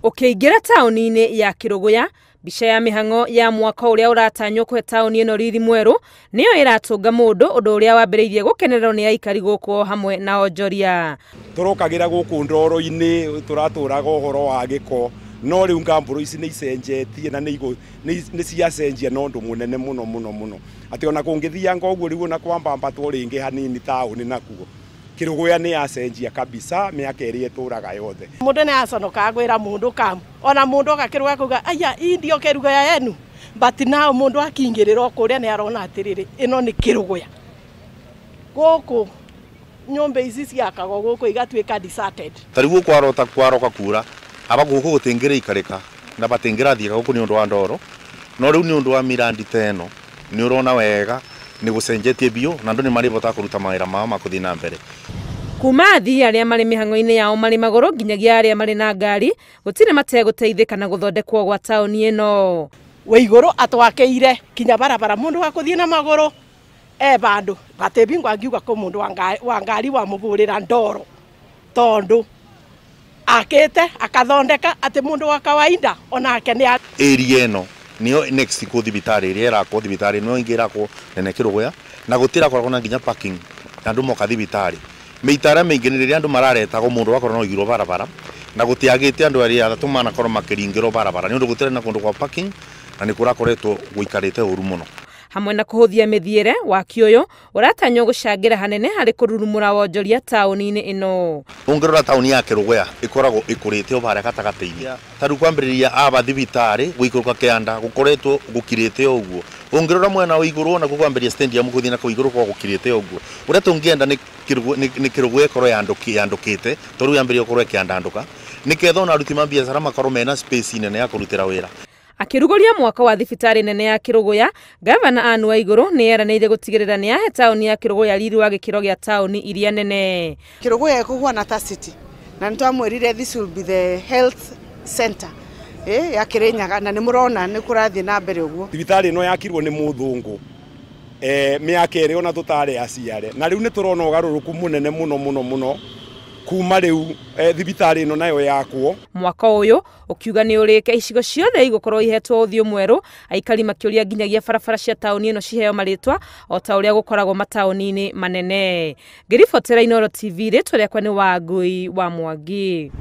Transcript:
Ũkĩingĩra taũni-inĩ ya Kĩrũgũya, mbica ya mĩhang'o ya mwaka ũrĩa ũratanywo kũhe taũni ĩno riri mwerũ nĩyo ĩratũnga mũndũ, ũndũ ũrĩa wambĩrĩirie gũkenererwo nĩ aikari gũkũ hamwe na onjoria. Tũrokagĩra gũkũ ndoro-inĩ tũratũraga ũhoro wa gĩko, no rĩu ngambũrũ ici nĩ icenjetie na nĩ ciacenjia na ũndũ mũnene mũno atĩ ona kũngĩthianga ũguo rĩu ona kwambambatwo rĩngĩ hanini taũni nakuo Kĩrũgũya nĩ yacenjia kabisa mĩaka ĩrĩa tũraga yothe. Mũndũ nĩ aconoka gwĩra mũndũ kam, ona mũndũ agakĩrũga kuga aya indio Kĩrũgũya yenu, but now mũndũ akingĩrĩra kũrĩa nĩ arona atĩrĩrĩ ĩno nĩ Kĩrũgũya. Gũkũ nyũmba ici ciakagwo gũkũ igatuĩka deserted. Tarĩu kwaroka kura aba gũkũ gũtingĩrĩ ikarĩka na batingĩrathiĩ gũkũ nĩ ũndũ wa ndoro, no rĩu nĩ ũndũ wa mirandi teno nĩ ũrona wega nĩ gũcenjetie biũ na andũ nĩ marĩbota kũruta mawĩra mao ma kũthiĩ na mbere. Kuma athii arĩa marĩ mĩhang'o-inĩ yao marĩ magũrũ nginyagia arĩa marĩ na ngari, gũtirĩ mategũteithĩka na gũthondekwo gwa taũni ĩno. Wĩigũrũ atwakĩire kinya barabara mũndũ wa kũthiĩ na magũrũ bandũ batĩbingwa angiuga kũ mũndũ wa ngari wa mũbũrĩra ndoro, tondũ akĩte akathondeka atĩ mũndũ wa kawaida onake nĩ area ĩno niyo next ku thibitarĩ ĩrĩa ĩrakwo thibitarĩ no ingĩrakwo nene Kĩrũgũya na gũtira korwo na nginya parking na andũ moka thibitarĩ mĩitara mĩingĩ nĩ rĩrĩa andũ mararetagwo mũndũ wakorwo no igĩrwo barabara na gũtiagĩte andũ arĩa atatũ manakorwo makĩringĩrwo barabara nĩ ũndũ gũtira na kũndũ kwa parking na nĩ kũrakoretwo gũikarĩte ũru mũno. Hamwe na kũhũthia mĩthiĩre, waki ũyũ ũratanywo gũcangĩra hanene harĩ kũrurumũra wonjoria taũni-inĩ ĩno. Ũngĩrora taũni ya Kĩrũgũya ĩkoragwo ĩkũrĩte o barĩa gatagatĩ-inĩ. Tarĩu kwambĩrĩria aba thibitarĩ gũikũrũka kĩanda gũkoretwo gũkirĩte ũguo. Ũngĩrora mwena wa igũrũ na gũkwambĩrĩria stadium gũthiĩ na igũrũ kwa gũkirĩte ũguo. Ũrĩa tũngĩenda nĩ Kĩrũgũya ĩkorwo yandũkĩte, tondũ yambĩrĩria gũkorwo ĩkĩandandũka. Nĩketha ona aruti a biacara makorwo mena space nene ya kũrutĩra wĩra. Akĩrugũria mwaka wa thibitarĩ nene ya Kĩrũgũya, gavana Anne Waigũrũ nĩ eranĩire gũtigĩrĩra nĩ yahe taũni ya Kĩrũgũya riri wa gĩkĩro gĩa taũni iria nene. Kĩrũgũya ĩkũhuana ta city na nĩ twamwĩrire this will be the health center ya Kĩrĩnyaga na nĩ mũrona nĩ kũrathiĩ na mbere ũguo. Thibitarĩ ĩno yakirwo nĩ mũthũngũ mĩaka ĩrĩ ona tũtarĩ aciare, na rĩu nĩ tũrona ũgarũrũku mũnene mũno kuma rĩu thibitarĩ ĩno nayo yakwo. Mwaka ũyũ ũkiuga nĩ ũrĩke icigo ciothe igũkorwo ihetwo ũthiũ mwerũ, aikari makĩũria nginyagia barabara cia taũni ĩno ciheo marĩtwa o ta ũrĩa gũkoragwo mataũni-inĩ manene. Ngĩribotera Inooro TV, rĩtwa rĩakwa nĩ Wangui wa Mwangi.